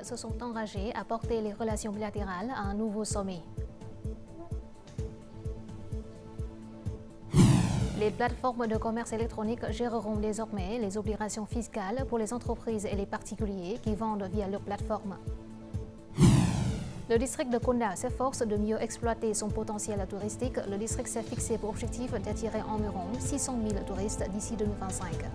se sont engagés à porter les relations bilatérales à un nouveau sommet. Les plateformes de commerce électronique géreront désormais les obligations fiscales pour les entreprises et les particuliers qui vendent via leur plateforme. Le district de Konda s'efforce de mieux exploiter son potentiel touristique. Le district s'est fixé pour objectif d'attirer environ 600 000 touristes d'ici 2025.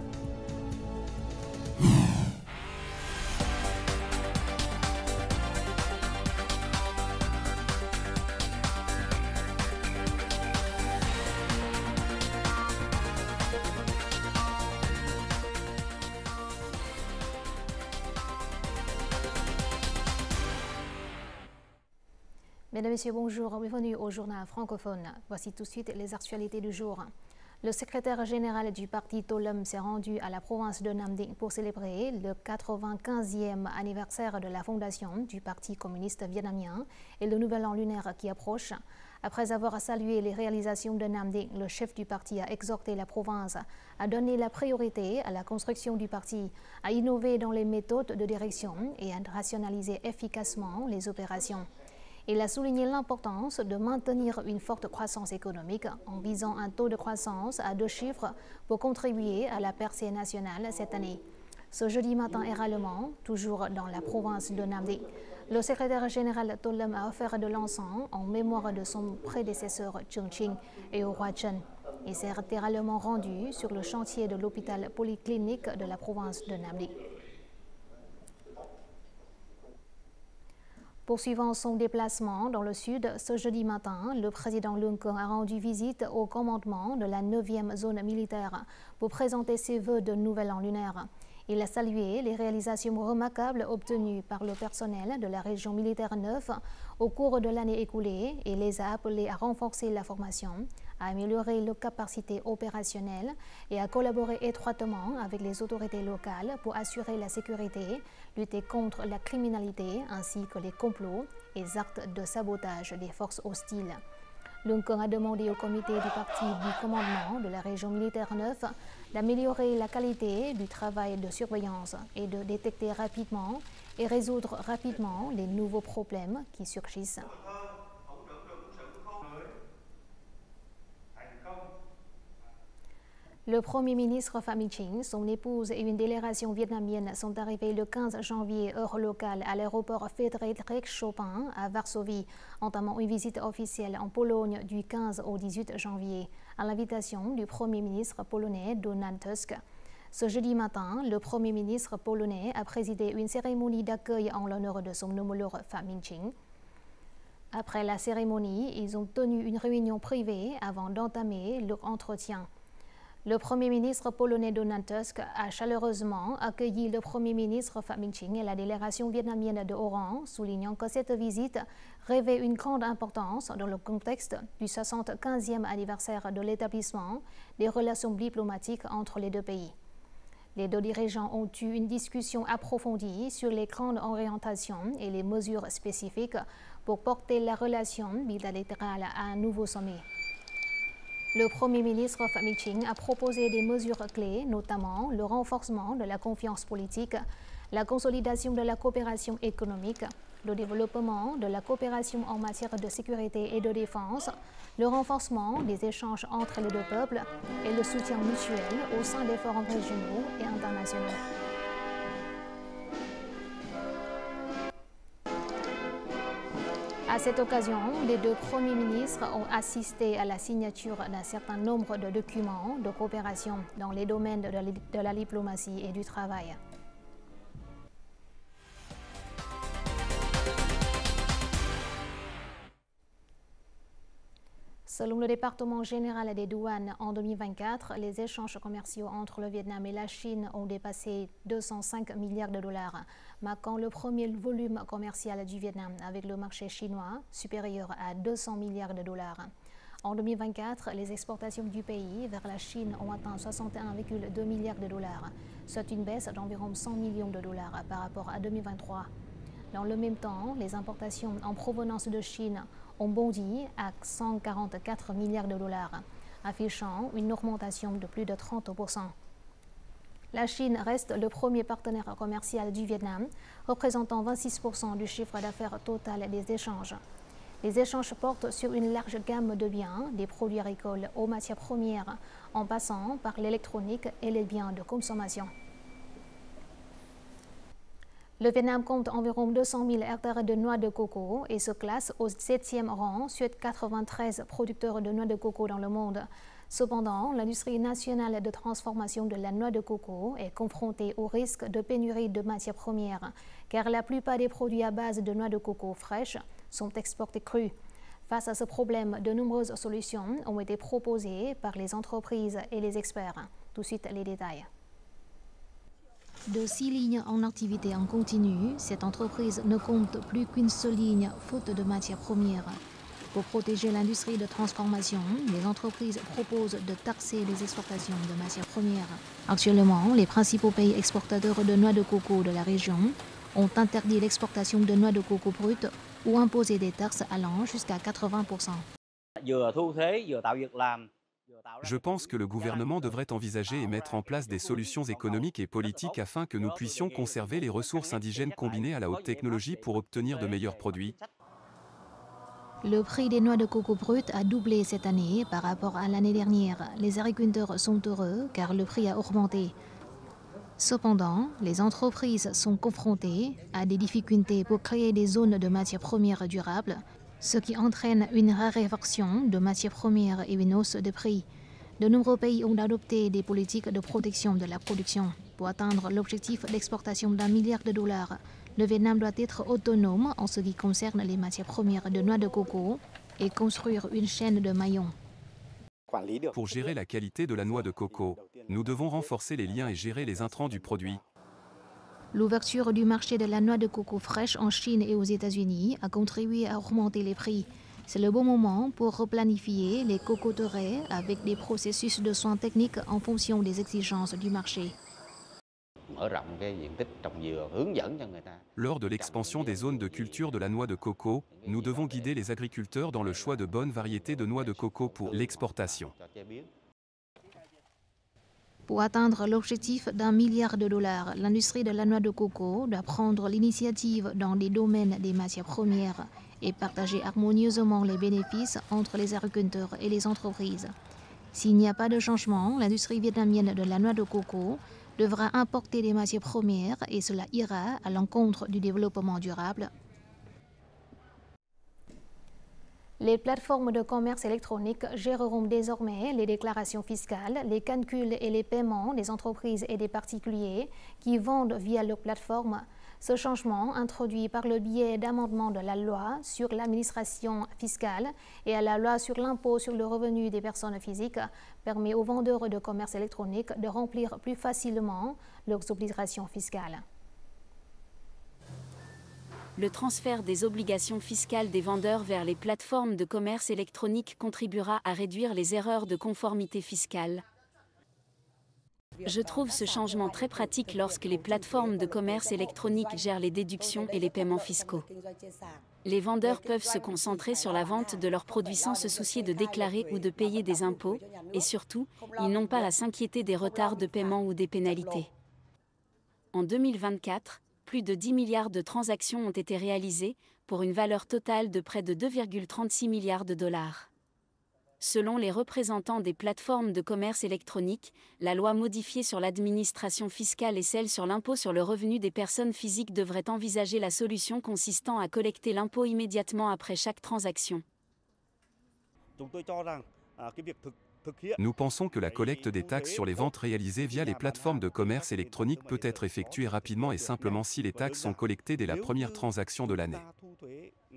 Mesdames et messieurs, bonjour, bienvenue au journal francophone. Voici tout de suite les actualités du jour. Le secrétaire général du parti Tolum s'est rendu à la province de Nam Dinh pour célébrer le 95e anniversaire de la fondation du Parti communiste vietnamien et le nouvel an lunaire qui approche. Après avoir salué les réalisations de Nam Dinh, le chef du parti a exhorté la province à donner la priorité à la construction du parti, à innover dans les méthodes de direction et à rationaliser efficacement les opérations. Il a souligné l'importance de maintenir une forte croissance économique en visant un taux de croissance à 2 chiffres pour contribuer à la percée nationale cette année. Ce jeudi matin également, toujours dans la province de Nam Dinh, le secrétaire général Tolum a offert de l'encens en mémoire de son prédécesseur Cheung Ching et au roi Chen. Il s'est littéralement rendu sur le chantier de l'hôpital polyclinique de la province de Nam Dinh. Poursuivant son déplacement dans le sud, ce jeudi matin, le président Lung Kong a rendu visite au commandement de la 9e zone militaire pour présenter ses vœux de nouvel an lunaire. Il a salué les réalisations remarquables obtenues par le personnel de la région militaire 9 au cours de l'année écoulée et les a appelés à renforcer la formation, à améliorer leurs capacités opérationnelles et à collaborer étroitement avec les autorités locales pour assurer la sécurité, lutter contre la criminalité ainsi que les complots et actes de sabotage des forces hostiles. Lung Kong a demandé au comité du parti du commandement de la région militaire 9 d'améliorer la qualité du travail de surveillance et de détecter rapidement et résoudre rapidement les nouveaux problèmes qui surgissent. Le Premier ministre Phạm Minh Chính, son épouse et une délégation vietnamienne sont arrivés le 15 janvier heure locale à l'aéroport Frédéric Chopin à Varsovie, entamant une visite officielle en Pologne du 15 au 18 janvier, à l'invitation du Premier ministre polonais Donald Tusk. Ce jeudi matin, le Premier ministre polonais a présidé une cérémonie d'accueil en l'honneur de son homologue Phạm Minh Chính. Après la cérémonie, ils ont tenu une réunion privée avant d'entamer leur entretien. Le Premier ministre polonais Donald Tusk a chaleureusement accueilli le Premier ministre Phạm Minh Chính et la délégation vietnamienne de haut rang, soulignant que cette visite revêt une grande importance dans le contexte du 75e anniversaire de l'établissement des relations diplomatiques entre les deux pays. Les deux dirigeants ont eu une discussion approfondie sur les grandes orientations et les mesures spécifiques pour porter la relation bilatérale à un nouveau sommet. Le Premier ministre Phạm Minh Chính a proposé des mesures clés, notamment le renforcement de la confiance politique, la consolidation de la coopération économique, le développement de la coopération en matière de sécurité et de défense, le renforcement des échanges entre les deux peuples et le soutien mutuel au sein des forums régionaux et internationaux. À cette occasion, les deux premiers ministres ont assisté à la signature d'un certain nombre de documents de coopération dans les domaines de la diplomatie et du travail. Selon le département général des douanes, en 2024, les échanges commerciaux entre le Vietnam et la Chine ont dépassé 205 milliards de dollars, marquant le premier volume commercial du Vietnam avec le marché chinois, supérieur à 200 milliards de dollars. En 2024, les exportations du pays vers la Chine ont atteint 61,2 milliards de dollars, soit une baisse d'environ 100 millions de dollars par rapport à 2023. Dans le même temps, les importations en provenance de Chine ont bondi à 144 milliards de dollars, affichant une augmentation de plus de 30%. La Chine reste le premier partenaire commercial du Vietnam, représentant 26% du chiffre d'affaires total des échanges. Les échanges portent sur une large gamme de biens, des produits agricoles aux matières premières, en passant par l'électronique et les biens de consommation. Le Vietnam compte environ 200 000 hectares de noix de coco et se classe au 7e rang sur 93 producteurs de noix de coco dans le monde. Cependant, l'industrie nationale de transformation de la noix de coco est confrontée au risque de pénurie de matières premières, car la plupart des produits à base de noix de coco fraîches sont exportés crus. Face à ce problème, de nombreuses solutions ont été proposées par les entreprises et les experts. Tout de suite, les détails. De 6 lignes en activité en continu, cette entreprise ne compte plus qu'une seule ligne, faute de matières premières. Pour protéger l'industrie de transformation, les entreprises proposent de taxer les exportations de matières premières. Actuellement, les principaux pays exportateurs de noix de coco de la région ont interdit l'exportation de noix de coco brutes ou imposé des taxes allant jusqu'à 80%. Je pense que le gouvernement devrait envisager et mettre en place des solutions économiques et politiques afin que nous puissions conserver les ressources indigènes combinées à la haute technologie pour obtenir de meilleurs produits. Le prix des noix de coco brutes a doublé cette année par rapport à l'année dernière. Les agriculteurs sont heureux car le prix a augmenté. Cependant, les entreprises sont confrontées à des difficultés pour créer des zones de matières premières durables, ce qui entraîne une raréfaction de matières premières et une hausse de prix. De nombreux pays ont adopté des politiques de protection de la production. Pour atteindre l'objectif d'exportation d'1 milliard de dollars, le Vietnam doit être autonome en ce qui concerne les matières premières de noix de coco et construire une chaîne de maillons. Pour gérer la qualité de la noix de coco, nous devons renforcer les liens et gérer les intrants du produit. L'ouverture du marché de la noix de coco fraîche en Chine et aux États-Unis a contribué à augmenter les prix. C'est le bon moment pour replanifier les cocoteraies avec des processus de soins techniques en fonction des exigences du marché. Lors de l'expansion des zones de culture de la noix de coco, nous devons guider les agriculteurs dans le choix de bonnes variétés de noix de coco pour l'exportation. Pour atteindre l'objectif d'1 milliard de dollars, l'industrie de la noix de coco doit prendre l'initiative dans les domaines des matières premières et partager harmonieusement les bénéfices entre les agriculteurs et les entreprises. S'il n'y a pas de changement, l'industrie vietnamienne de la noix de coco devra importer des matières premières et cela ira à l'encontre du développement durable. Les plateformes de commerce électronique géreront désormais les déclarations fiscales, les calculs et les paiements des entreprises et des particuliers qui vendent via leur plateforme. Ce changement, introduit par le biais d'amendements de la loi sur l'administration fiscale et à la loi sur l'impôt sur le revenu des personnes physiques, permet aux vendeurs de commerce électronique de remplir plus facilement leurs obligations fiscales. Le transfert des obligations fiscales des vendeurs vers les plateformes de commerce électronique contribuera à réduire les erreurs de conformité fiscale. Je trouve ce changement très pratique lorsque les plateformes de commerce électronique gèrent les déductions et les paiements fiscaux. Les vendeurs peuvent se concentrer sur la vente de leurs produits sans se soucier de déclarer ou de payer des impôts, et surtout, ils n'ont pas à s'inquiéter des retards de paiement ou des pénalités. En 2024, plus de 10 milliards de transactions ont été réalisées, pour une valeur totale de près de 2,36 milliards de dollars. Selon les représentants des plateformes de commerce électronique, la loi modifiée sur l'administration fiscale et celle sur l'impôt sur le revenu des personnes physiques devrait envisager la solution consistant à collecter l'impôt immédiatement après chaque transaction. Nous pensons que la collecte des taxes sur les ventes réalisées via les plateformes de commerce électronique peut être effectuée rapidement et simplement si les taxes sont collectées dès la première transaction de l'année.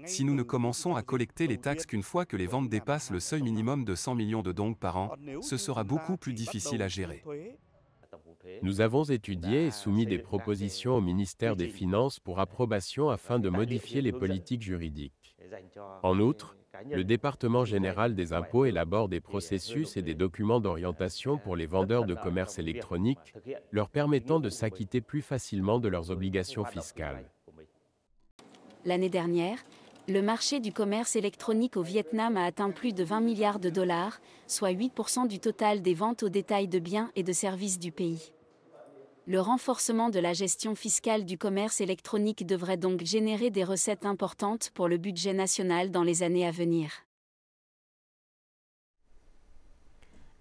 Si nous ne commençons à collecter les taxes qu'une fois que les ventes dépassent le seuil minimum de 100 millions de dong par an, ce sera beaucoup plus difficile à gérer. Nous avons étudié et soumis des propositions au ministère des Finances pour approbation afin de modifier les politiques juridiques. En outre, le département général des impôts élabore des processus et des documents d'orientation pour les vendeurs de commerce électronique, leur permettant de s'acquitter plus facilement de leurs obligations fiscales. L'année dernière, le marché du commerce électronique au Vietnam a atteint plus de 20 milliards de dollars, soit 8% du total des ventes au détail de biens et de services du pays. Le renforcement de la gestion fiscale du commerce électronique devrait donc générer des recettes importantes pour le budget national dans les années à venir.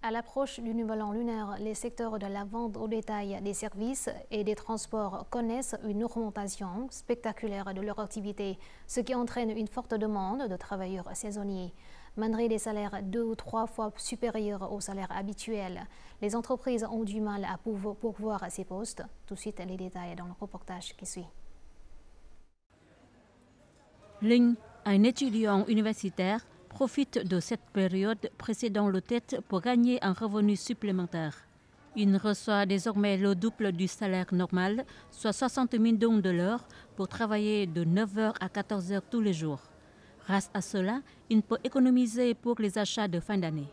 À l'approche du nouvel an lunaire, les secteurs de la vente au détail, des services et des transports connaissent une augmentation spectaculaire de leur activité, ce qui entraîne une forte demande de travailleurs saisonniers. Malgré des salaires 2 ou 3 fois supérieurs aux salaires habituels, les entreprises ont du mal à pourvoir ces postes. Tout de suite, les détails dans le reportage qui suit. Linh, un étudiant universitaire, profite de cette période précédant le TET pour gagner un revenu supplémentaire. Il reçoit désormais le double du salaire normal, soit 60 000 dong de l'heure, pour travailler de 9h à 14h tous les jours. Grâce à cela, il peut économiser pour les achats de fin d'année.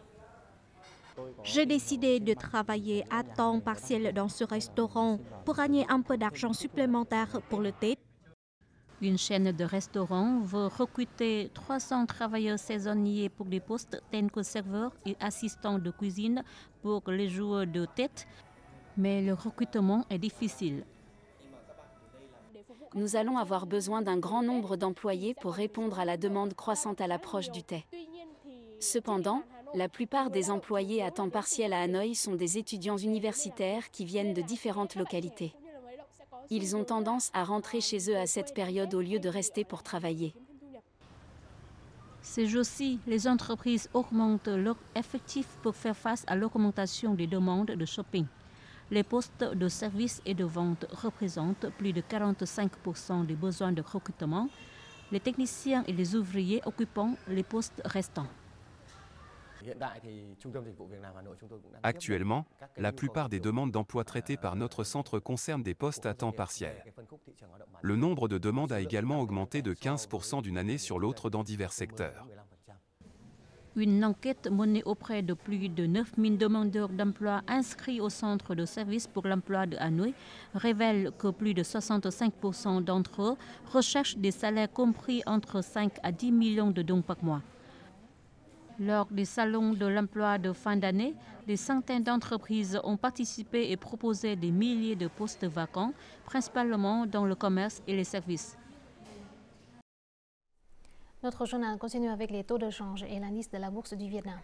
J'ai décidé de travailler à temps partiel dans ce restaurant pour gagner un peu d'argent supplémentaire pour le thé. Une chaîne de restaurants veut recruter 300 travailleurs saisonniers pour des postes tels que serveurs et assistants de cuisine pour les jours de tête, mais le recrutement est difficile. Nous allons avoir besoin d'un grand nombre d'employés pour répondre à la demande croissante à l'approche du thé. Cependant, la plupart des employés à temps partiel à Hanoï sont des étudiants universitaires qui viennent de différentes localités. Ils ont tendance à rentrer chez eux à cette période au lieu de rester pour travailler. Ces jours-ci, les entreprises augmentent leur effectif pour faire face à l'augmentation des demandes de shopping. Les postes de service et de vente représentent plus de 45% des besoins de recrutement, les techniciens et les ouvriers occupant les postes restants. Actuellement, la plupart des demandes d'emploi traitées par notre centre concernent des postes à temps partiel. Le nombre de demandes a également augmenté de 15% d'une année sur l'autre dans divers secteurs. Une enquête menée auprès de plus de 9000 demandeurs d'emploi inscrits au centre de service pour l'emploi de Hanoï révèle que plus de 65% d'entre eux recherchent des salaires compris entre 5 à 10 millions de dong par mois. Lors des salons de l'emploi de fin d'année, des centaines d'entreprises ont participé et proposé des milliers de postes vacants, principalement dans le commerce et les services. Notre journal continue avec les taux de change et l'indice de la bourse du Vietnam.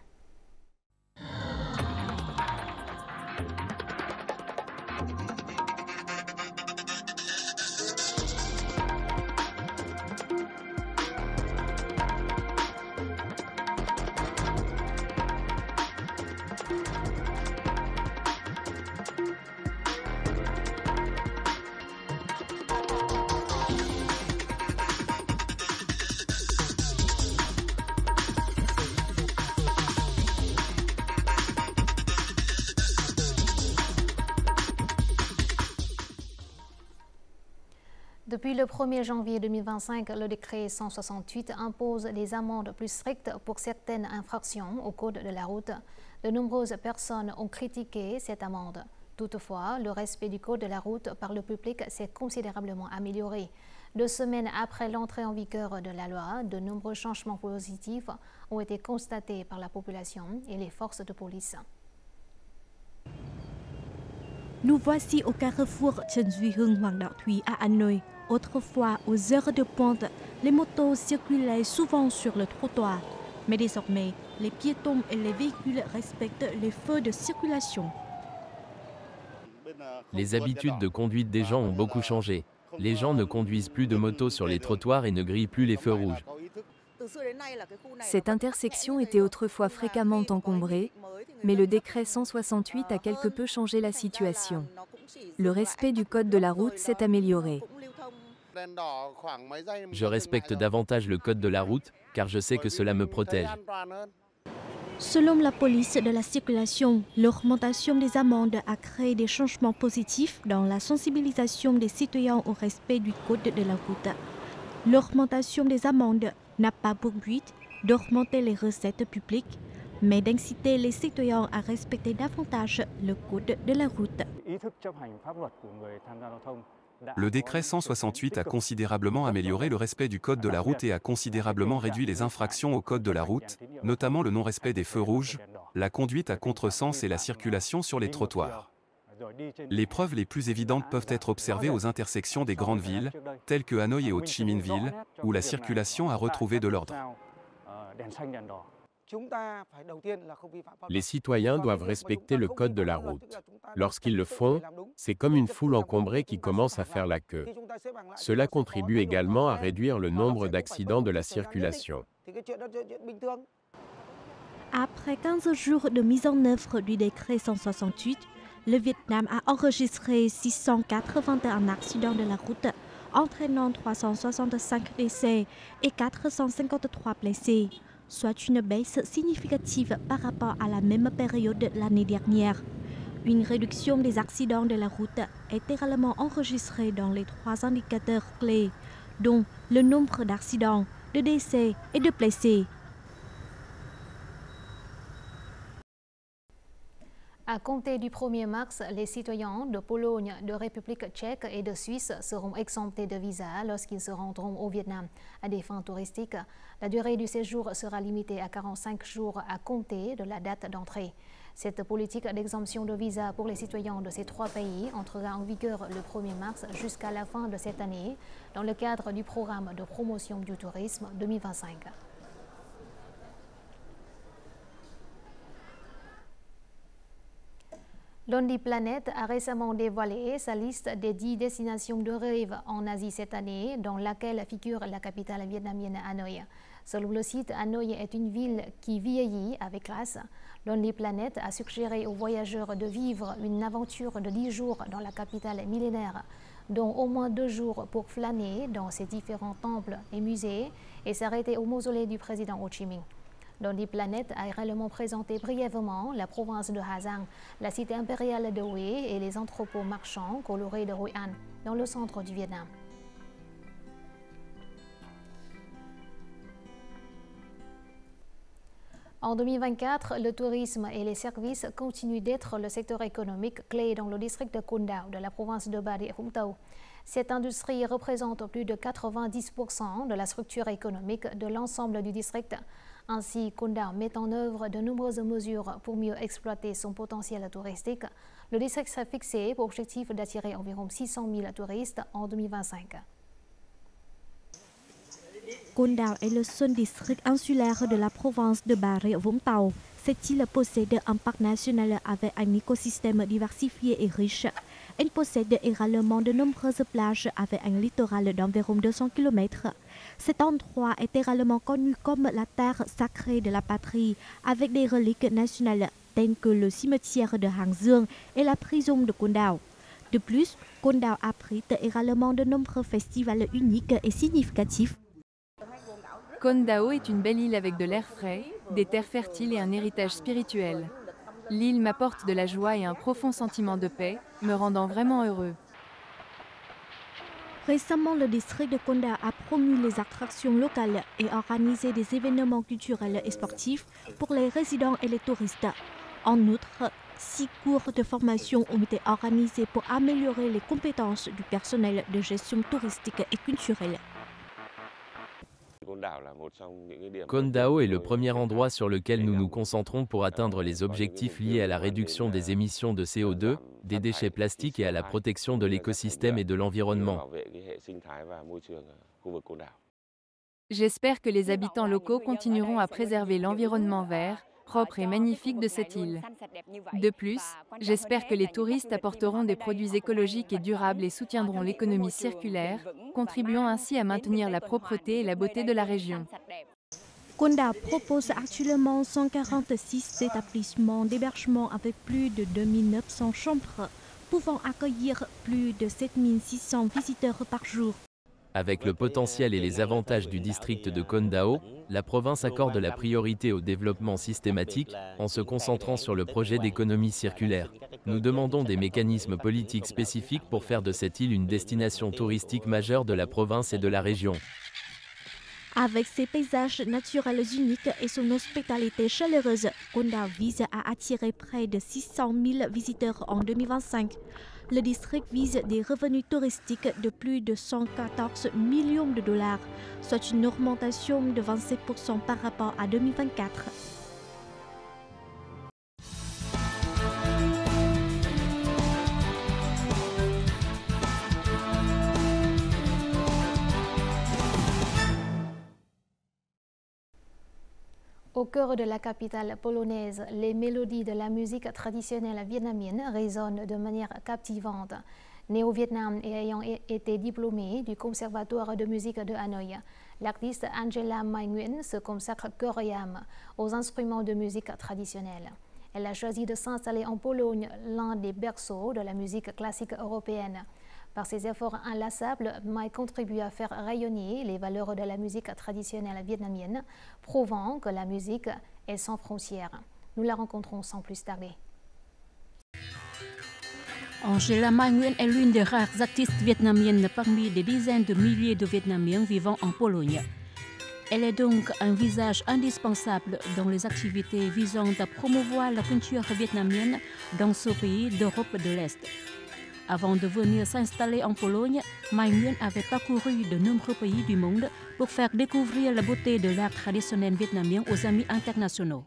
Depuis le 1er janvier 2025, le décret 168 impose des amendes plus strictes pour certaines infractions au code de la route. De nombreuses personnes ont critiqué cette amende. Toutefois, le respect du code de la route par le public s'est considérablement amélioré. 2 semaines après l'entrée en vigueur de la loi, de nombreux changements positifs ont été constatés par la population et les forces de police. Nous voici au carrefour Trần Duy Hưng Hoàng Đạo Thúy à Hanoï. Autrefois, aux heures de pointe, les motos circulaient souvent sur le trottoir. Mais désormais, les piétons et les véhicules respectent les feux de circulation. Les habitudes de conduite des gens ont beaucoup changé. Les gens ne conduisent plus de motos sur les trottoirs et ne grillent plus les feux rouges. Cette intersection était autrefois fréquemment encombrée, mais le décret 168 a quelque peu changé la situation. Le respect du code de la route s'est amélioré. Je respecte davantage le code de la route, car je sais que cela me protège. Selon la police de la circulation, l'augmentation des amendes a créé des changements positifs dans la sensibilisation des citoyens au respect du code de la route. L'augmentation des amendes n'a pas pour but d'augmenter les recettes publiques, mais d'inciter les citoyens à respecter davantage le code de la route. Le décret 168 a considérablement amélioré le respect du code de la route et a considérablement réduit les infractions au code de la route, notamment le non-respect des feux rouges, la conduite à contresens et la circulation sur les trottoirs. Les preuves les plus évidentes peuvent être observées aux intersections des grandes villes, telles que Hanoï et Ho Chi Minh Ville, où la circulation a retrouvé de l'ordre. Les citoyens doivent respecter le code de la route. Lorsqu'ils le font, c'est comme une foule encombrée qui commence à faire la queue. Cela contribue également à réduire le nombre d'accidents de la circulation. Après 15 jours de mise en œuvre du décret 168, le Vietnam a enregistré 681 accidents de la route, entraînant 365 décès et 453 blessés, soit une baisse significative par rapport à la même période l'année dernière. Une réduction des accidents de la route est également enregistrée dans les 3 indicateurs clés, dont le nombre d'accidents, de décès et de blessés. À compter du 1er mars, les citoyens de Pologne, de République tchèque et de Suisse seront exemptés de visa lorsqu'ils se rendront au Vietnam à des fins touristiques. La durée du séjour sera limitée à 45 jours à compter de la date d'entrée. Cette politique d'exemption de visa pour les citoyens de ces 3 pays entrera en vigueur le 1er mars jusqu'à la fin de cette année dans le cadre du programme de promotion du tourisme 2025. Lonely Planet a récemment dévoilé sa liste des 10 destinations de rêve en Asie cette année, dans laquelle figure la capitale vietnamienne Hanoï. Selon le site, Hanoï est une ville qui vieillit avec classe. Lonely Planet a suggéré aux voyageurs de vivre une aventure de 10 jours dans la capitale millénaire, dont au moins 2 jours pour flâner dans ses différents temples et musées et s'arrêter au mausolée du président Ho Chi Minh. Lonely Planet a également présenté brièvement la province de Ha Giang, la cité impériale de Hue et les entrepôts marchands colorés de Hoi An, dans le centre du Vietnam. En 2024, le tourisme et les services continuent d'être le secteur économique clé dans le district de Con Dao de la province de Bà Rịa Vũng Tàu. Cette industrie représente plus de 90% de la structure économique de l'ensemble du district. Ainsi, Con Dao met en œuvre de nombreuses mesures pour mieux exploiter son potentiel touristique. Le district s'est fixé pour objectif d'attirer environ 600 000 touristes en 2025. Con Dao est le seul district insulaire de la province de Bà Rịa Vũng Tàu. Cette île possède un parc national avec un écosystème diversifié et riche. Elle possède également de nombreuses plages avec un littoral d'environ 200 km. Cet endroit est également connu comme la terre sacrée de la patrie, avec des reliques nationales telles que le cimetière de Hàng Dương et la prison de Con Dao. De plus, Con Dao abrite également de nombreux festivals uniques et significatifs. Con Dao est une belle île avec de l'air frais, des terres fertiles et un héritage spirituel. L'île m'apporte de la joie et un profond sentiment de paix, me rendant vraiment heureux. Récemment, le district de Con Dao a promu les attractions locales et organisé des événements culturels et sportifs pour les résidents et les touristes. En outre, 6 cours de formation ont été organisés pour améliorer les compétences du personnel de gestion touristique et culturelle. Con Dao est le premier endroit sur lequel nous nous concentrons pour atteindre les objectifs liés à la réduction des émissions de CO2, des déchets plastiques et à la protection de l'écosystème et de l'environnement. J'espère que les habitants locaux continueront à préserver l'environnement vert, propre et magnifique de cette île. De plus, j'espère que les touristes apporteront des produits écologiques et durables et soutiendront l'économie circulaire, contribuant ainsi à maintenir la propreté et la beauté de la région. Con Dao propose actuellement 146 établissements d'hébergement avec plus de 2900 chambres, pouvant accueillir plus de 7600 visiteurs par jour. Avec le potentiel et les avantages du district de Con Dao, la province accorde la priorité au développement systématique en se concentrant sur le projet d'économie circulaire. Nous demandons des mécanismes politiques spécifiques pour faire de cette île une destination touristique majeure de la province et de la région. Avec ses paysages naturels uniques et son hospitalité chaleureuse, Con Dao vise à attirer près de 600 000 visiteurs en 2025. Le district vise des revenus touristiques de plus de 114 millions de dollars, soit une augmentation de 27% par rapport à 2024. Au cœur de la capitale polonaise, les mélodies de la musique traditionnelle vietnamienne résonnent de manière captivante. Né au Vietnam et ayant été diplômée du Conservatoire de musique de Hanoï, l'artiste Angela Mai Nguyen se consacre corps et âme aux instruments de musique traditionnelle. Elle a choisi de s'installer en Pologne, l'un des berceaux de la musique classique européenne. Par ses efforts inlassables, Mai contribue à faire rayonner les valeurs de la musique traditionnelle vietnamienne, prouvant que la musique est sans frontières. Nous la rencontrons sans plus tarder. Angela Mai Nguyen est l'une des rares artistes vietnamiennes parmi des dizaines de milliers de Vietnamiens vivant en Pologne. Elle est donc un visage indispensable dans les activités visant à promouvoir la culture vietnamienne dans ce pays d'Europe de l'Est. Avant de venir s'installer en Pologne, Mai Nguyen avait parcouru de nombreux pays du monde pour faire découvrir la beauté de l'art traditionnel vietnamien aux amis internationaux.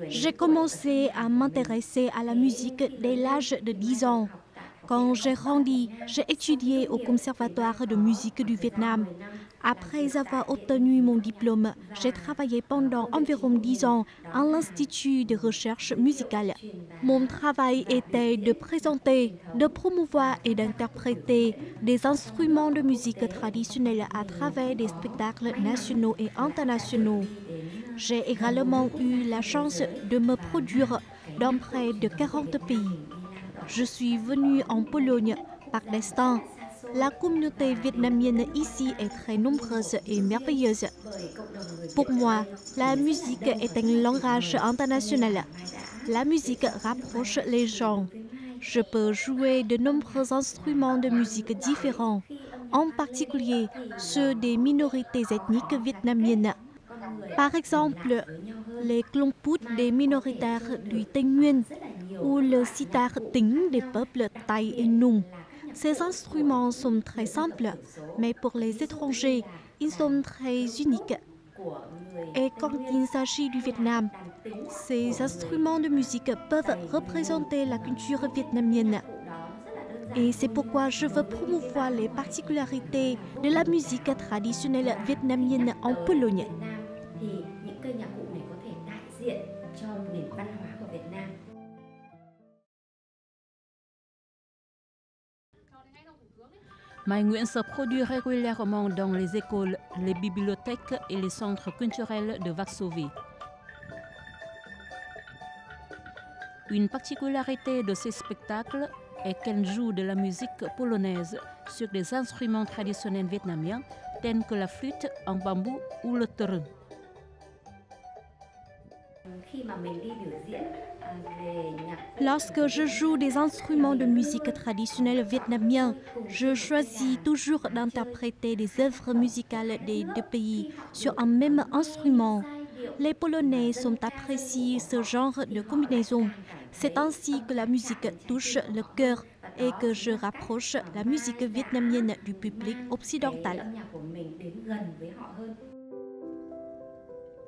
J'ai commencé à m'intéresser à la musique dès l'âge de 10 ans. Quand j'ai grandi, j'ai étudié au Conservatoire de musique du Vietnam. Après avoir obtenu mon diplôme, j'ai travaillé pendant environ 10 ans à l'Institut de recherche musicale. Mon travail était de présenter, de promouvoir et d'interpréter des instruments de musique traditionnelle à travers des spectacles nationaux et internationaux. J'ai également eu la chance de me produire dans près de 40 pays. Je suis venue en Pologne par destin. La communauté vietnamienne ici est très nombreuse et merveilleuse. Pour moi, la musique est un langage international. La musique rapproche les gens. Je peux jouer de nombreux instruments de musique différents, en particulier ceux des minorités ethniques vietnamiennes. Par exemple, les klongput des minoritaires du Tây Nguyên ou le sitar tính des peuples Tây et Nung. Ces instruments sont très simples, mais pour les étrangers, ils sont très uniques. Et quand il s'agit du Vietnam, ces instruments de musique peuvent représenter la culture vietnamienne. Et c'est pourquoi je veux promouvoir les particularités de la musique traditionnelle vietnamienne en Pologne. Mai Nguyen se produit régulièrement dans les écoles, les bibliothèques et les centres culturels de Varsovie. Une particularité de ces spectacles est qu'elle joue de la musique polonaise sur des instruments traditionnels vietnamiens tels que la flûte en bambou ou le terun. Lorsque je joue des instruments de musique traditionnelle vietnamiens, je choisis toujours d'interpréter des œuvres musicales des deux pays sur un même instrument. Les Polonais sont appréciés ce genre de combinaison. C'est ainsi que la musique touche le cœur et que je rapproche la musique vietnamienne du public occidental.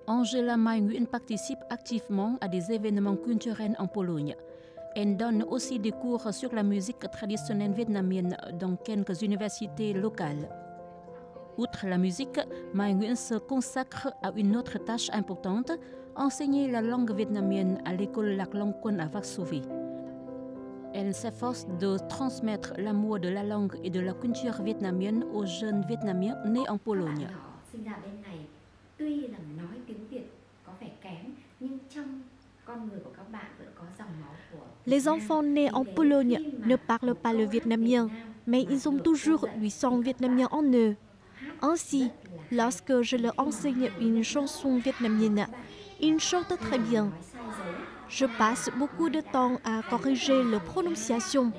Angela Mai Nguyen participe activement à des événements culturels en Pologne. Elle donne aussi des cours sur la musique traditionnelle vietnamienne dans quelques universités locales. Outre la musique, Mai Nguyen se consacre à une autre tâche importante, enseigner la langue vietnamienne à l'école Lạc Long Quân à Varsovie. Elle s'efforce de transmettre l'amour de la langue et de la culture vietnamienne aux jeunes Vietnamiens nés en Pologne. Les enfants nés en Pologne ne parlent pas le vietnamien, mais ils ont toujours du sang vietnamien en eux. Ainsi, lorsque je leur enseigne une chanson vietnamienne, ils chantent très bien. Je passe beaucoup de temps à corriger leur prononciation.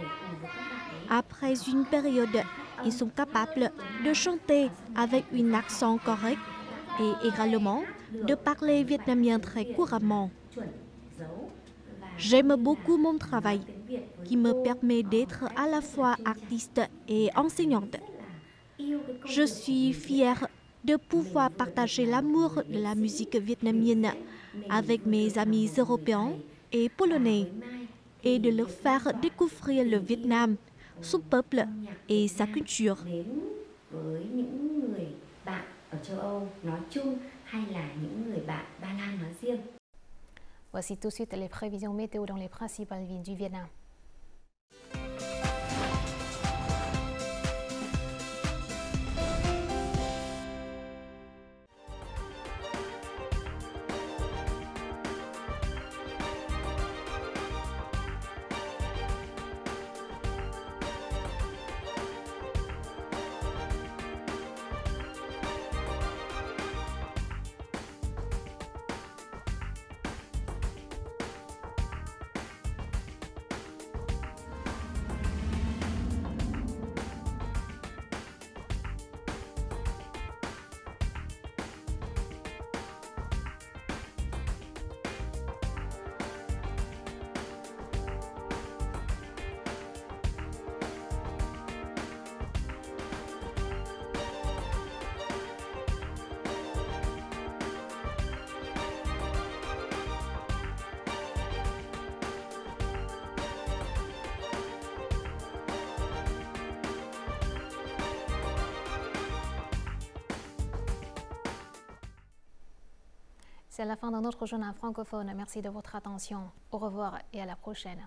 Après une période, ils sont capables de chanter avec un accent correct et également de parler vietnamien très couramment. J'aime beaucoup mon travail, qui me permet d'être à la fois artiste et enseignante. Je suis fière de pouvoir partager l'amour de la musique vietnamienne avec mes amis européens et polonais et de leur faire découvrir le Vietnam, son peuple et sa culture. với những người bạn ở châu Âu nói chung hay là những người bạn Ba Lan nói riêng. Voici tout de suite les prévisions météo dans les principales villes du Vietnam. C'est la fin de notre journal francophone. Merci de votre attention. Au revoir et à la prochaine.